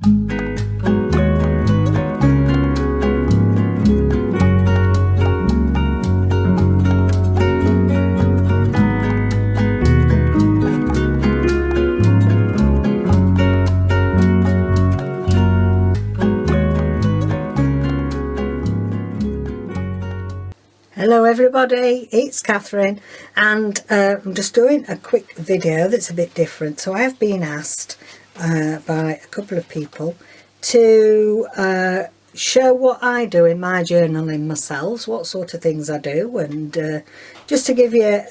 Hello everybody, it's Catherine, and I'm just doing a quick video that's a bit different. So I have been asked by a couple of people to show what I do in my journaling myself, what sort of things I do, and just to give you a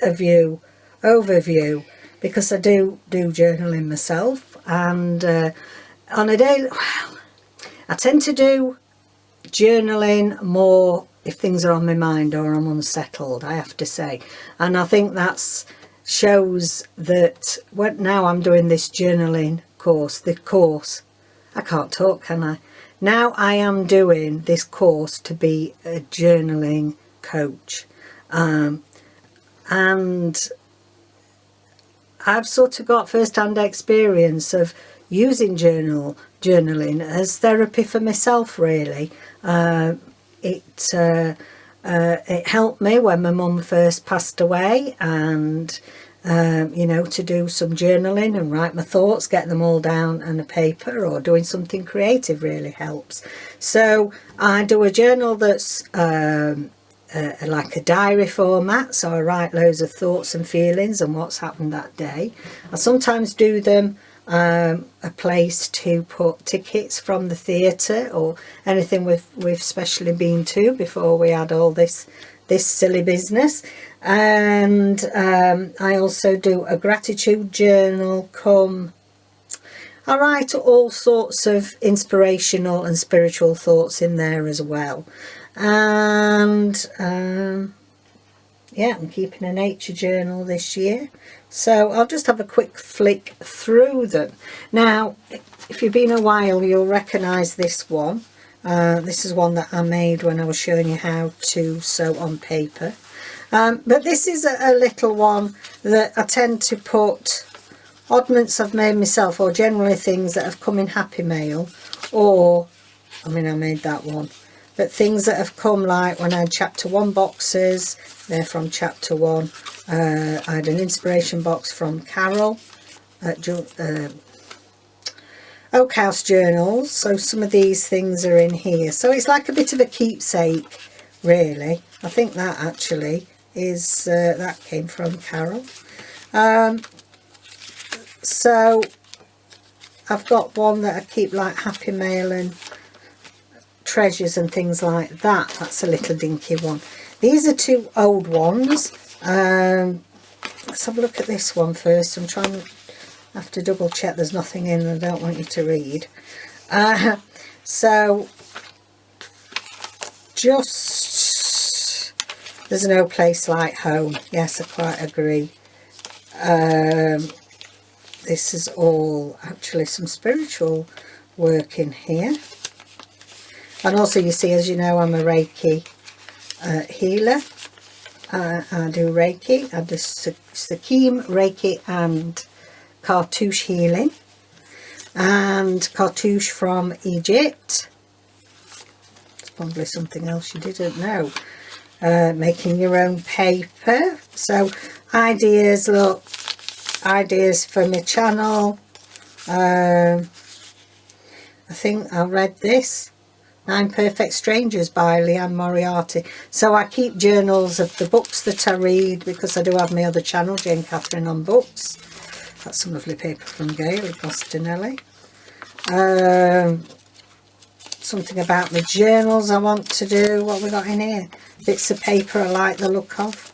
overview, because I do journaling myself, and on a daily, well, I tend to do journaling more if things are on my mind or I'm unsettled, I have to say. And I think that shows that now I'm doing this journaling course, I can't talk, can I? Now I am doing this course to be a journaling coach, and I've sort of got first-hand experience of using journaling as therapy for myself, really. It helped me when my mum first passed away, and you know, to do some journaling and write my thoughts, get them all down on a paper, or doing something creative really helps. So I do a journal that's like a diary format, so I write loads of thoughts and feelings and what's happened that day. I sometimes do them a place to put tickets from the theatre or anything we've specially been to before we had all this silly business. And I also do a gratitude journal. I write all sorts of inspirational and spiritual thoughts in there as well. And yeah, I'm keeping a nature journal this year, so I'll just have a quick flick through them. Now, if you've been a while, you'll recognise this one. This is one that I made when I was showing you how to sew on paper. But this is a little one that I tend to put oddments I've made myself, or generally things that have come in Happy Mail, or, I mean, I made that one. But things that have come, like when I had chapter 1 boxes, they're from chapter 1. I had an inspiration box from Carol at Oak House Journals. So some of these things are in here. So it's like a bit of a keepsake, really. I think that actually is, that came from Carol. So I've got one that I keep like Happy Mail and treasures and things like that. That's a little dinky one. These are two old ones. Let's have a look at this one first. I'm trying to have to double check there's nothing in I don't want you to read. So just, there's no place like home. Yes, I quite agree. This is all actually some spiritual work in here. And also, you see, as you know, I'm a Reiki healer. I do Reiki. I do Sakim, Reiki and cartouche healing. And cartouche from Egypt. It's probably something else you didn't know. Making your own paper. So, ideas, look. Ideas for my channel. I think I read this. 9 Perfect Strangers by Leanne Moriarty. So I keep journals of the books that I read, because I do have my other channel, Jane Catherine on Books. That's some lovely paper from Gail Costinelli. Something about my journals I want to do. What have we got in here? Bits of paper I like the look of.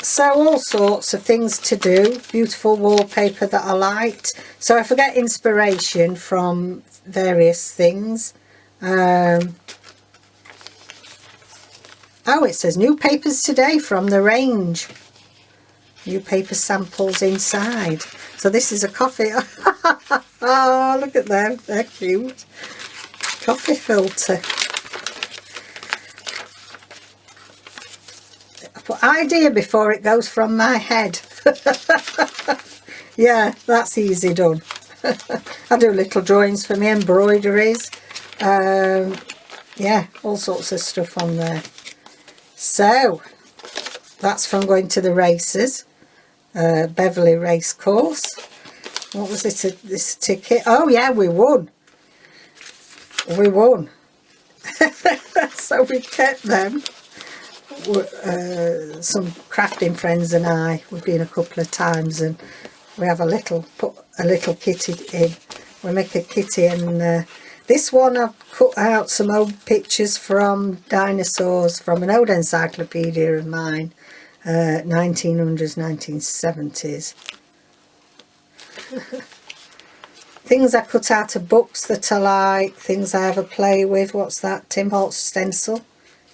So all sorts of things to do. Beautiful wallpaper that I liked. So if I get inspiration from various things. Oh, it says new papers today from the range. New paper samples inside. So this is a coffee. Oh, look at them. They're cute. Coffee filter. Idea before it goes from my head. Yeah, that's easy done. I do little drawings for me, embroideries, yeah, all sorts of stuff on there. So that's from going to the races, Beverley race course. What was it, this ticket? Oh yeah, we won. So we kept them. Some crafting friends and I, we've been a couple of times, and we have put a little kitty in. We make a kitty, and this one I've cut out some old pictures from dinosaurs from an old encyclopedia of mine, 1900s, 1970s. Things I cut out of books that I like, things I ever play with. What's that? Tim Holtz stencil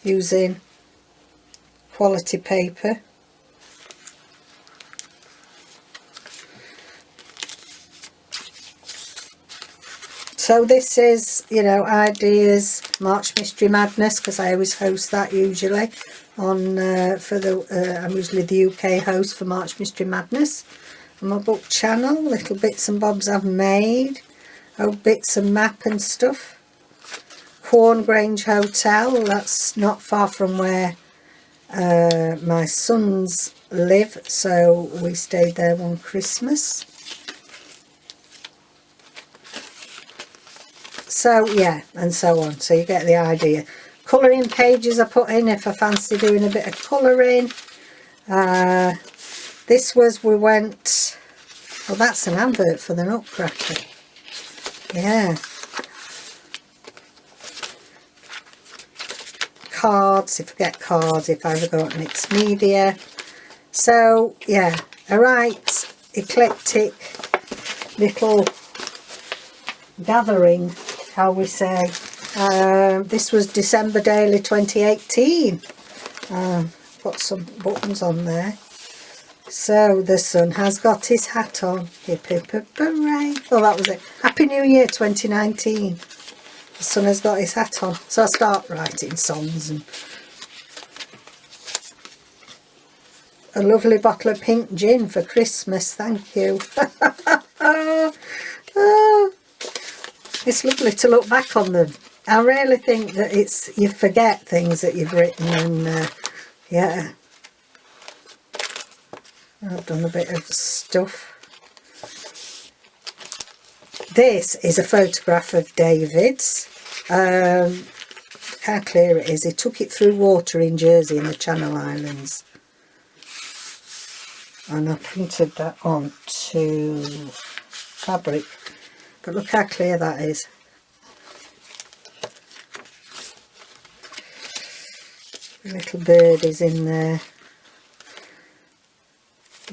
using quality paper. So this is, you know, ideas, March Mystery Madness, because I always host that usually on I'm usually the UK host for March Mystery Madness on my book channel. Little bits and bobs I've made, old bits of map and stuff. Corngrange Hotel, that's not far from where my sons live, so we stayed there one Christmas. So yeah, and so on, so you get the idea. Colouring pages I put in if I fancy doing a bit of colouring. This was, we went, well, that's an advert for the Nutcracker. Yeah. Cards, if I get cards, if I ever go on mixed media. So yeah, a right eclectic little gathering, how we say. This was December Daily 2018. Put some buttons on there. So the sun has got his hat on. Hip hip hip hooray. Oh, that was it. Happy New Year 2019. The sun has got his hat on. So I start writing songs. And a lovely bottle of pink gin for Christmas. Thank you. It's lovely to look back on them. I really think that you forget things that you've written, and yeah, I've done a bit of stuff. This is a photograph of David's. How clear it is. He took it through water in Jersey in the Channel Islands, and I printed that onto fabric. But look how clear that is. Little birdies in there.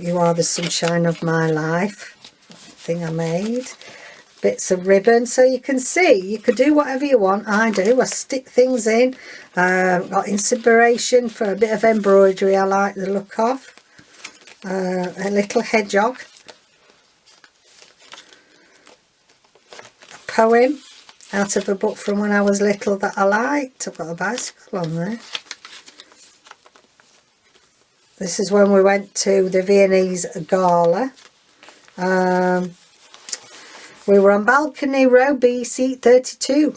You are the sunshine of my life. Thing I made. Bits of ribbon, so you can see you could do whatever you want. I do. I stick things in. Got inspiration for a bit of embroidery I like the look of. A little hedgehog. Poem out of a book from when I was little that I liked. I've got a bicycle on there. This is when we went to the Viennese Gala. We were on balcony row B, seat 32.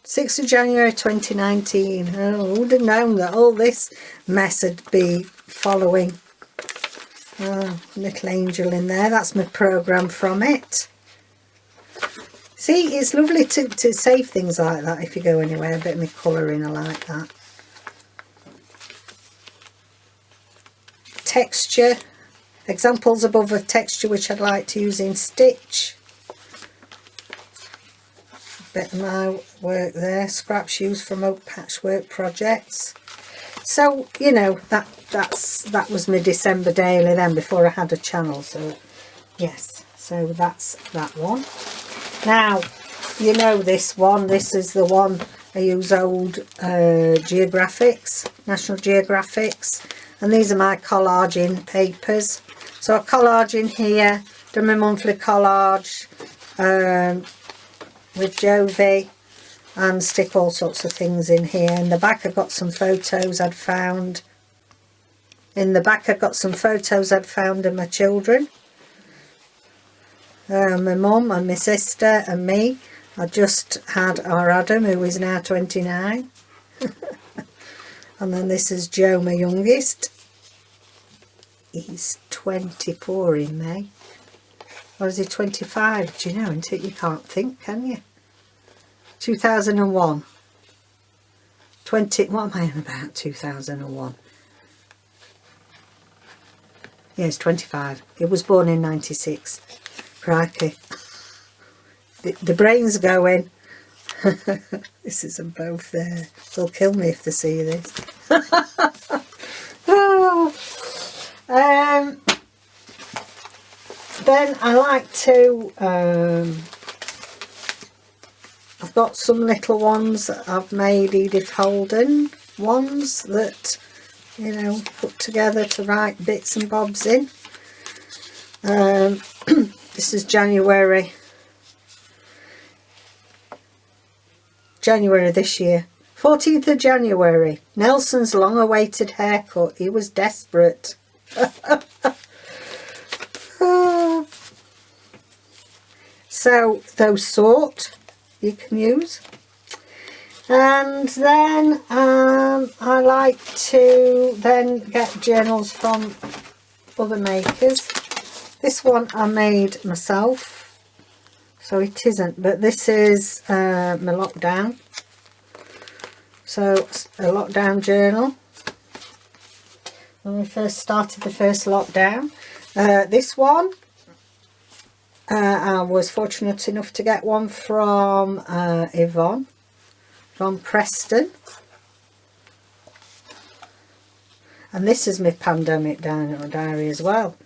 6th of January 2019. Oh, who would have known that all this mess would be following. Oh, little angel in there. That's my programme from it. See, it's lovely to save things like that if you go anywhere. A bit of my colouring, I like that. Texture. Examples above of texture which I'd like to use in stitch. A bit of my work there. Scraps used from old patchwork projects. So, you know, that was my December daily then, before I had a channel. So yes, so that's that one. Now, you know this one. This is the one I use old Geographics, National Geographics, and these are my collaging papers. So I collage in here, do my monthly collage with Jovi, and stick all sorts of things in here. In the back I've got some photos I'd found. In the back I've got some photos I'd found of my children. My mum and my sister and me. I just had our Adam, who is now 29. And then this is Joe, my youngest. He's 24 in May. Or is he 25? Do you know? Until you can't think, can you? 2001. What am I on about? 2001. Yeah, he's 25. He was born in 96. Crikey. The brain's going. This is them both there. They'll kill me if they see this. Oh. Then I like to, I've got some little ones that I've made Edith Holden ones that, you know, put together to write bits and bobs in. This is January this year. 14th of January. Nelson's long-awaited haircut. He was desperate. So those sort you can use. And then I like to then get journals from other makers. This one I made myself, so it isn't, but this is my lockdown. So a lockdown journal. When we first started the first lockdown. This one, I was fortunate enough to get one from Yvonne Preston. And this is my pandemic diary as well.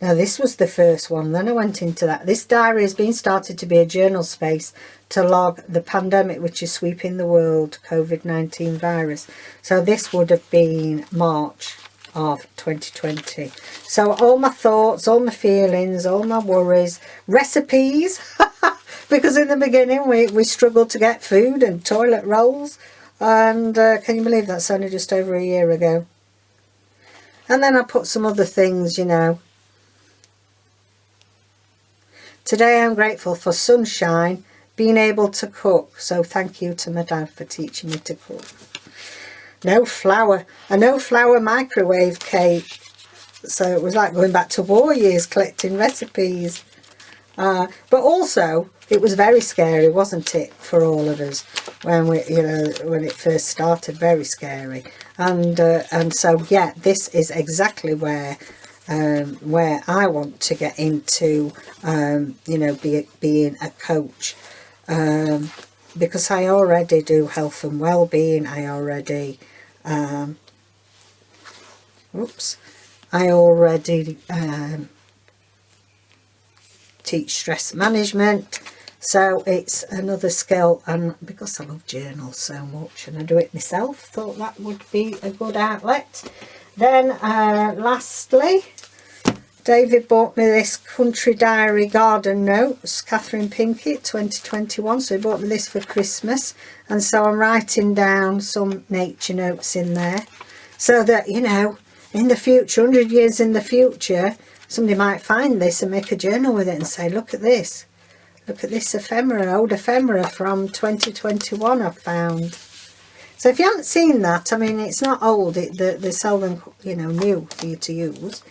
Now this was the first one, then I went into that. This diary has been started to be a journal space to log the pandemic which is sweeping the world, COVID-19 virus. So this would have been March of 2020. So all my thoughts, all my feelings, all my worries, recipes, because in the beginning we struggled to get food and toilet rolls, and can you believe that's only just over a year ago? And then I put some other things, you know. Today I'm grateful for sunshine, being able to cook, so thank you to my dad for teaching me to cook. No flour, a no flour microwave cake. So it was like going back to war years collecting recipes. But also it was very scary, wasn't it, for all of us when when it first started, very scary. And so yeah, this is exactly where I want to get into, being a coach, because I already do health and well-being. I already teach stress management, so it's another skill. And because I love journals so much and I do it myself, thought that would be a good outlet. Then lastly, David bought me this Country Diary Garden Notes, Catherine Pinkett 2021, so he bought me this for Christmas, and so I'm writing down some nature notes in there, so that, you know, in the future, 100 years in the future, somebody might find this and make a journal with it and say, look at this ephemera, old ephemera from 2021 I've found. So if you haven't seen that, I mean, it's not old, they sell them, you know, new for you to use.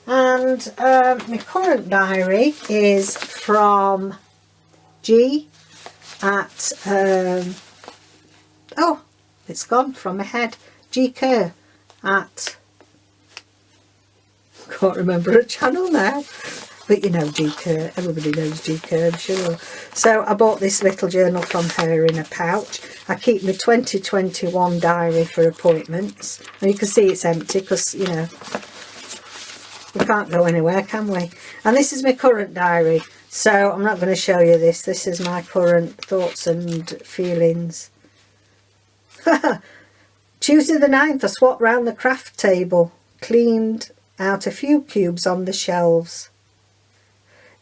And my current diary is from G at, oh, it's gone from my head, G Kerr at, can't remember a channel now, but you know G Kerr, everybody knows G Kerr, I'm sure. So I bought this little journal from her in a pouch. I keep my 2021 diary for appointments, and you can see it's empty because, you know, we can't go anywhere, can we? And this is my current diary, so I'm not going to show you this. This is my current thoughts and feelings. Tuesday the 9th, I swapped round the craft table, cleaned out a few cubes on the shelves.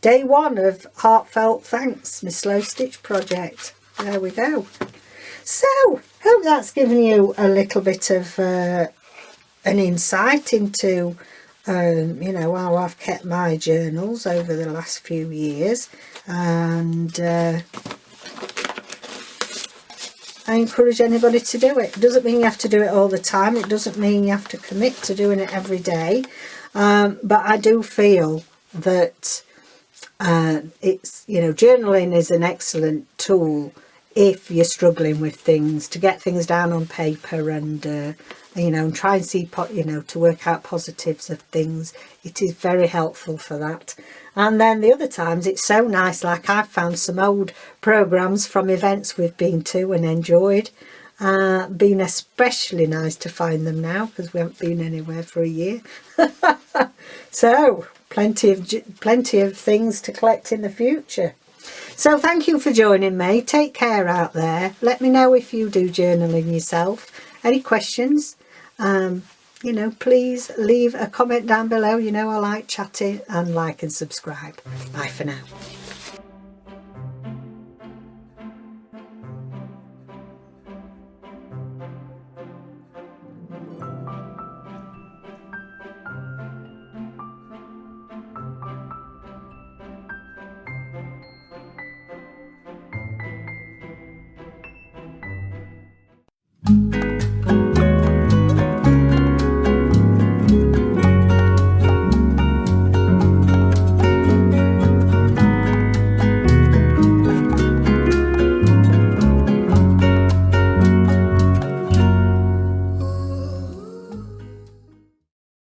Day 1 of heartfelt thanks, my slow stitch project. There we go. So, hope that's given you a little bit of a an insight into you know, how I've kept my journals over the last few years, and I encourage anybody to do it. It doesn't mean you have to do it all the time. It doesn't mean you have to commit to doing it every day. But I do feel that it's, you know, journaling is an excellent tool if you're struggling with things, to get things down on paper and, you know, and try and see, you know, to work out positives of things. It is very helpful for that. And then the other times it's so nice, like I've found some old programs from events we've been to and enjoyed. Been especially nice to find them now because we haven't been anywhere for a year. So plenty of things to collect in the future. So thank you for joining me. Take care out there. Let me know if you do journaling yourself. Any questions? You know, please leave a comment down below. You know I like chatting, and like and subscribe. Bye for now.